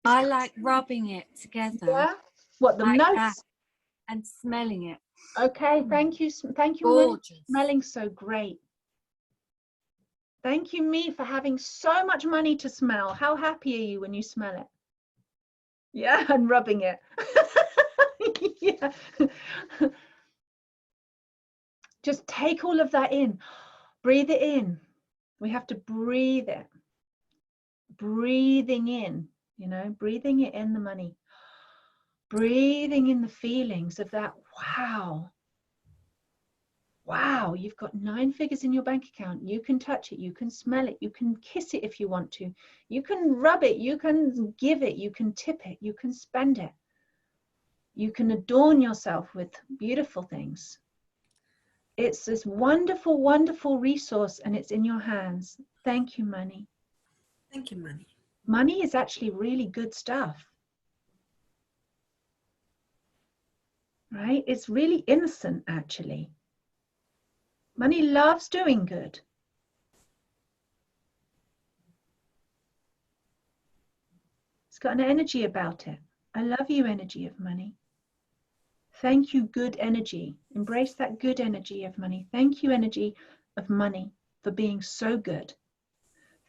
I like rubbing it together. Yeah. What, the like notes? that, and smelling it. Okay, thank you. Thank you, money. Gorgeous. Smelling so great. Thank you, me, for having so much money to smell. How happy are you when you smell it? Yeah, and rubbing it. Yeah. Just take all of that in. Breathe it in. We have to breathe it. Breathing in, you know, breathing it in, the money. Breathing in the feelings of that. Wow. Wow, you've got 9 figures in your bank account. You can touch it. You can smell it. You can kiss it if you want to. You can rub it. You can give it. You can tip it. You can spend it. You can adorn yourself with beautiful things. It's this wonderful, wonderful resource, and it's in your hands. Thank you, money. Thank you, money. Money is actually really good stuff. Right? It's really innocent, actually. Money loves doing good. It's got an energy about it. I love you, energy of money. Thank you, good energy. Embrace that good energy of money. Thank you, energy of money, for being so good.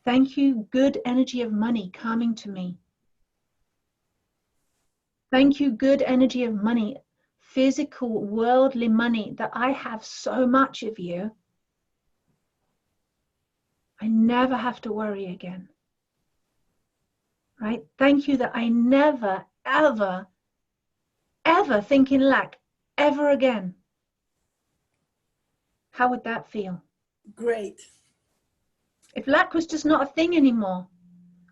Thank you, good energy of money coming to me. Thank you, good energy of money, physical worldly money, that I have so much of you, I never have to worry again. Right? Thank you that I never, ever, ever think in lack ever again. How would that feel? Great. If lack was just not a thing anymore,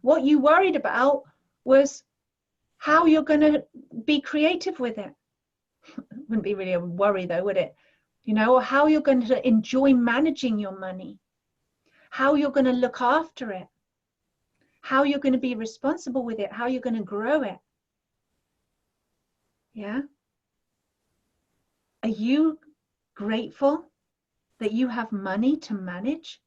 what you worried about was how you're going to be creative with it. Wouldn't be really a worry though, would it? You know, or how you're going to enjoy managing your money, how you're going to look after it, how you're going to be responsible with it, how you're going to grow it. Yeah? Are you grateful that you have money to manage?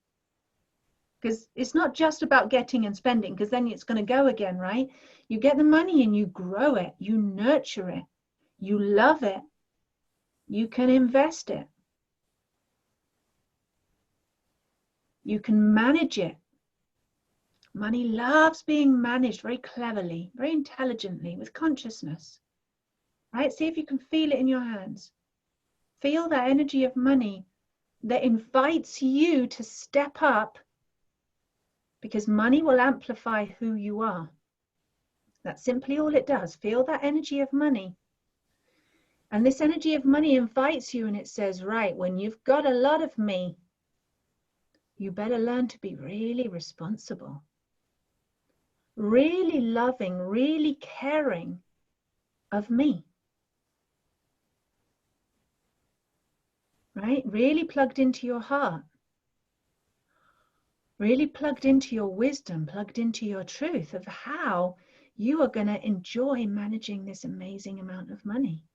Because it's not just about getting and spending, because then it's going to go again, right? You get the money and you grow it, you nurture it, you love it, you can invest it, you can manage it. Money loves being managed very cleverly, very intelligently, with consciousness, right? See if you can feel it in your hands. Feel that energy of money that invites you to step up, because money will amplify who you are. That's simply all it does. Feel that energy of money. And this energy of money invites you and it says, right, when you've got a lot of me, you better learn to be really responsible, really loving, really caring of me. Right? Really plugged into your heart. Really plugged into your wisdom, plugged into your truth of how you are going to enjoy managing this amazing amount of money.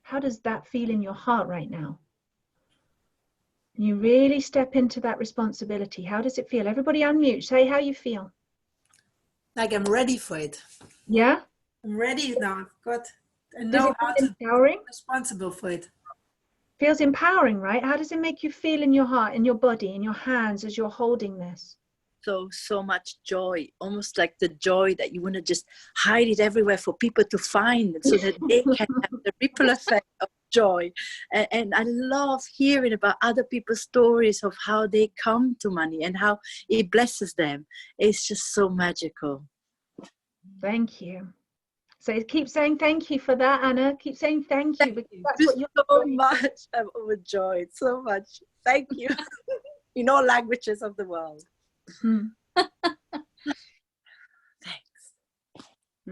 How does that feel in your heart right now? You really step into that responsibility. How does it feel? Everybody unmute. Say how you feel. Like I'm ready for it. Yeah? I'm ready now. I Does know it how feel to be empowering? responsible for it. Feels empowering, right? How does it make you feel in your heart, in your body, in your hands as you're holding this? So much joy, almost like the joy that you want to just hide it everywhere for people to find, so that they can have the ripple effect of joy. And I love hearing about other people's stories of how they come to money and how it blesses them. It's just so magical. Thank you. So keep saying thank you for that, Anna. Keep saying thank you, because that's what you're so doing. much. I'm overjoyed so much. Thank you. In all languages of the world. Thanks.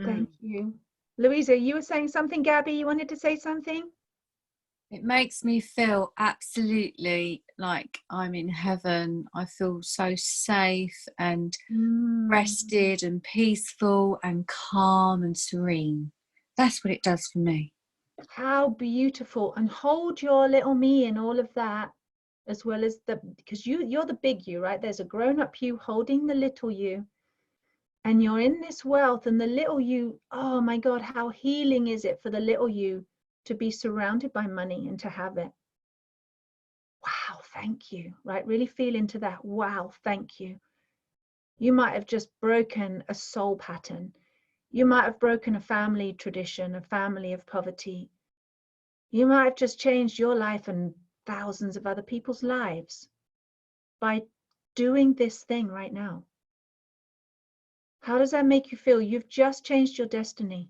Thank you. Louisa, you were saying something, Gabby? You wanted to say something? It makes me feel absolutely like I'm in heaven. I feel so safe and rested and peaceful and calm and serene. That's what it does for me. How beautiful. And hold your little me in all of that, as well as because you're the big you, right? There's a grown-up you holding the little you, and you're in this wealth, and the little you, oh my God, how healing is it for the little you to be surrounded by money and to have it. Wow, thank you, right? Really feel into that. Wow, thank you. You might have just broken a soul pattern. You might have broken a family tradition, a family of poverty. You might have just changed your life and thousands of other people's lives by doing this thing right now. How does that make you feel? You've just changed your destiny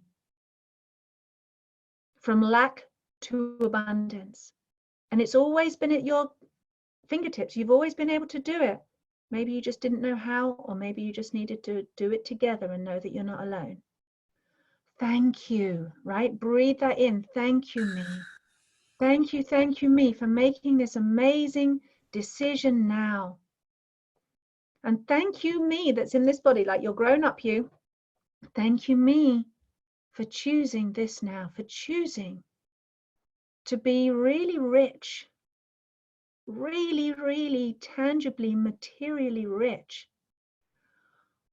from lack to abundance. And it's always been at your fingertips. You've always been able to do it. Maybe you just didn't know how, or maybe you just needed to do it together and know that you're not alone. Thank you, right? Breathe that in. Thank you, me. Thank you, me, for making this amazing decision now. And thank you, me, that's in this body, like your grown-up you. Thank you, me, for choosing this now, for choosing to be really rich, really, really tangibly, materially rich,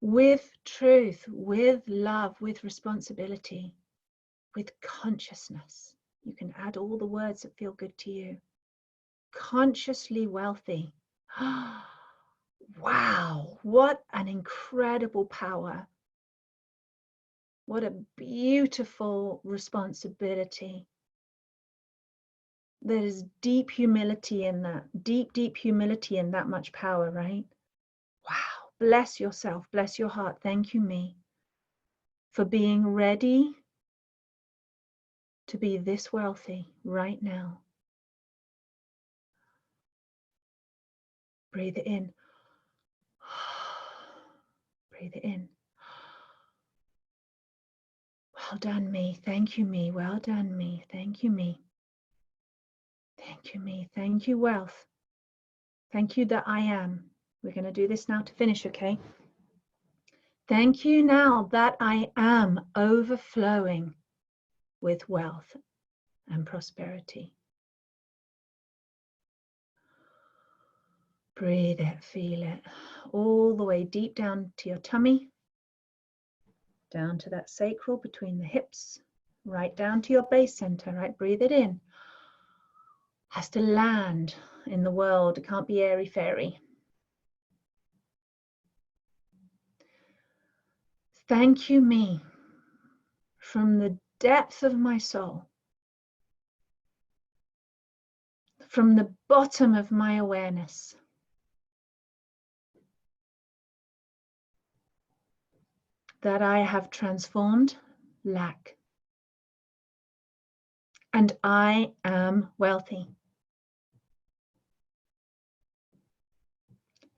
with truth, with love, with responsibility, with consciousness. You can add all the words that feel good to you. Consciously wealthy. Wow, what an incredible power. What a beautiful responsibility. There's deep humility in that, deep humility in that much power, right? Wow. Bless yourself, bless your heart. Thank you, me, for being ready to be this wealthy right now. Breathe it in. Breathe it in. Well done, me. Thank you, me. Well done, me. Thank you, me. Thank you, me. Thank you, wealth. Thank you that I am. We're going to do this now to finish, okay? Thank you now that I am overflowing with wealth and prosperity. Breathe it, feel it, all the way deep down to your tummy, down to that sacral between the hips, right down to your base center, right? Breathe it in. Has to land in the world. It can't be airy-fairy. Thank you, me, from the depth of my soul, from the bottom of my awareness. That I have transformed lack. And I am wealthy.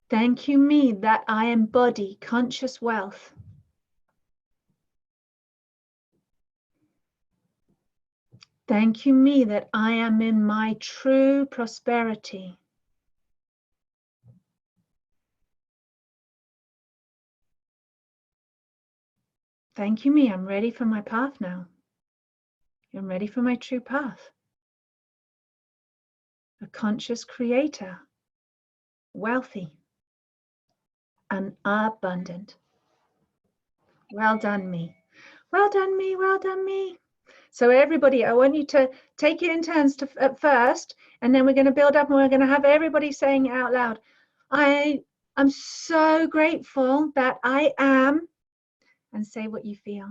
Thank you, me, that I embody conscious wealth. Thank you, me, that I am in my true prosperity. Thank you, me, I'm ready for my path now. I'm ready for my true path. A conscious creator, wealthy and abundant. Well done, me. Well done, me. Well done, me. So everybody, I want you to take it in turns at first, and then we're going to build up and we're going to have everybody saying it out loud. I'm so grateful that I am, and say what you feel.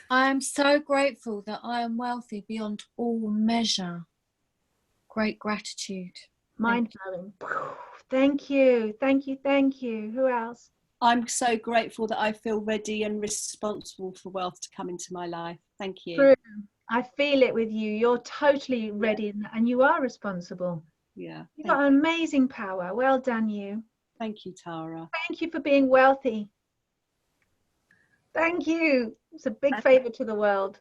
I am so grateful that I am wealthy beyond all measure. Great gratitude. Mind blowing. Thank you. Thank you. Thank you. Who else? I'm so grateful that I feel ready and responsible for wealth to come into my life. Thank you. True. I feel it with you. You're totally ready and you are responsible. Yeah. You've got an amazing power. Well done, you. Thank you, Tara. Thank you for being wealthy. Thank you. It's a big favor to the world.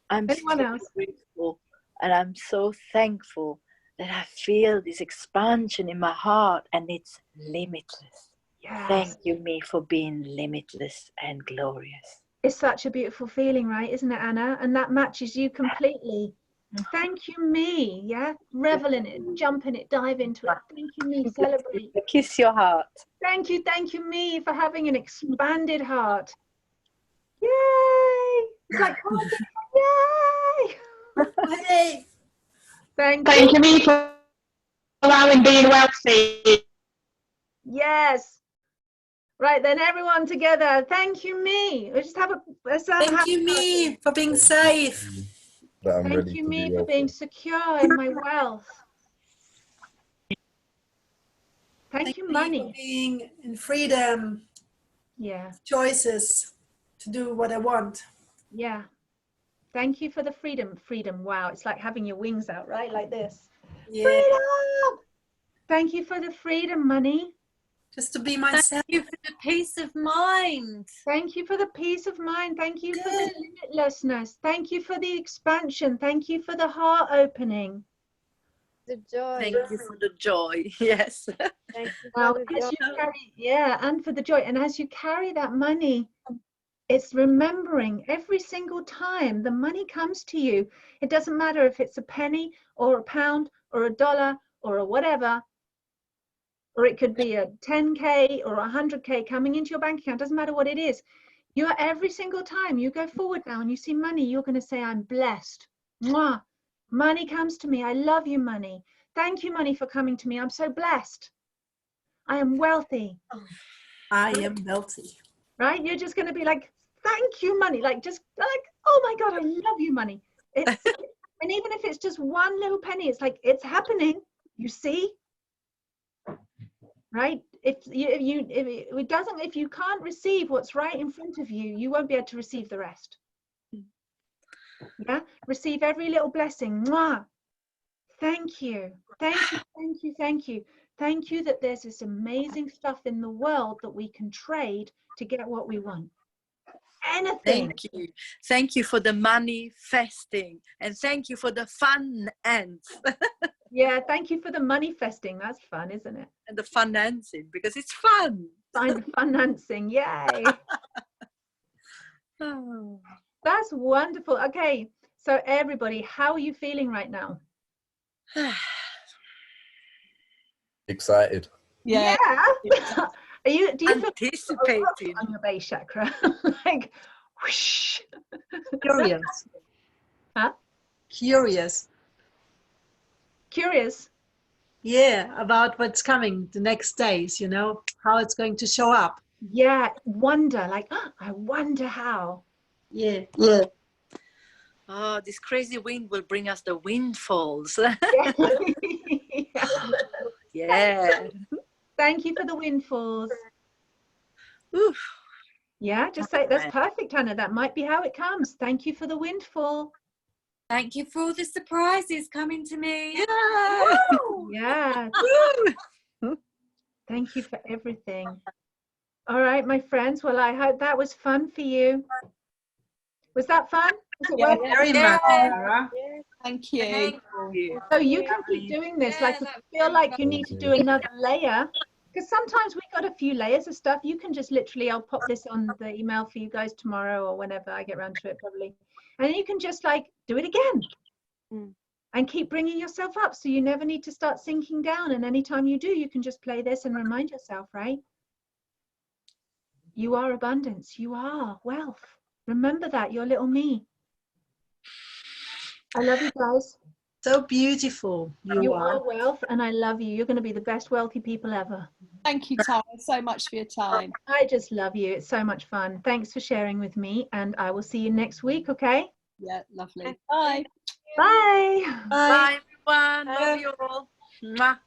I'm Anyone so else? grateful and I'm so thankful that I feel this expansion in my heart and it's limitless. Yes. Thank you, me, for being limitless and glorious. It's such a beautiful feeling, right? Isn't it, Anna? And that matches you completely. Thank you, me. Yeah, revel in it, jump in it, dive into it. Thank you, me. Celebrate. Kiss your heart. Thank you, me, for having an expanded heart. Yay! It's like, yay! Hey. Thank you, me, for allowing being wealthy. Yes. Right then, everyone together. Thank you, me. Let's have a. Thank you, me, for being safe. That I'm Thank ready you, to me, be for wealthy. being secure in my wealth. Thank you, me money. for being in freedom, Yeah, choices to do what I want. yeah. Thank you for the freedom. Freedom. Wow, it's like having your wings out, right? Like this. Yeah. Freedom. Thank you for the freedom, money. Just to be myself. Thank you for the peace of mind. Thank you for the peace of mind. Thank you for the limitlessness. Thank you for the expansion. Thank you for the heart opening. The joy. Thank you for the joy. Yes. Thank you for the joy. And for the joy. And as you carry that money, it's remembering every single time the money comes to you. It doesn't matter if it's a penny or a pound or a dollar or a whatever, or it could be a 10K or 100K coming into your bank account. Doesn't matter what it is. You're every single time you go forward now and you see money, you're going to say, I'm blessed. Mwah. Money comes to me. I love you, money. Thank you, money, for coming to me. I'm so blessed. I am wealthy. I am wealthy. Right? You're just going to be like, thank you, money. Like, just like, oh my God, I love you, money. It's, and even if it's just one little penny, it's like, it's happening. You see? Right? If you can't receive what's right in front of you, you won't be able to receive the rest. Yeah? Receive every little blessing. Mwah. Thank you. Thank you, thank you, thank you. Thank you that there's this amazing stuff in the world that we can trade to get what we want. Anything. Thank you. Thank you for the manifesting. And thank you for the fun ends. Yeah, thank you for the manifesting. That's fun, isn't it? And the financing, because it's fun. Financing, yay. Oh. That's wonderful. Okay, so everybody, how are you feeling right now? Excited. Yeah. Do you feel Anticipating. on your base chakra? Like, whoosh. Curious. Huh? Curious. Curious. Yeah, about what's coming the next days, you know, how it's going to show up. Yeah, wonder, like, oh, I wonder how. Yeah. Oh, this crazy wind will bring us the windfalls. Yeah. Yeah. Thank you for the windfalls. Oof. Yeah, just say that's perfect, Hannah. That might be how it comes. Thank you for the windfall. Thank you for all the surprises coming to me. Yeah. Yeah. Woo. Thank you for everything. All right, my friends. Well, I hope that was fun for you. Was that fun? Was it Yeah, worth it? Very much, Sarah. Thank you. Thank you. So you can keep doing this. Like, if you feel like you need to do another layer, because sometimes we got a few layers of stuff. You can just literally, I'll pop this on the email for you guys tomorrow or whenever I get around to it, probably. And then you can just like do it again and keep bringing yourself up. So you never need to start sinking down. And anytime you do, you can just play this and remind yourself, right? You are abundance. You are wealth. Remember that, your little me. I love you guys. So beautiful. You are wealth, and I love you. You're going to be the best wealthy people ever. Thank you, Tara, so much for your time. I just love you. It's so much fun. Thanks for sharing with me, and I will see you next week, okay? Yeah, lovely. Bye. Bye. Bye, everyone. Love you all. Mwah.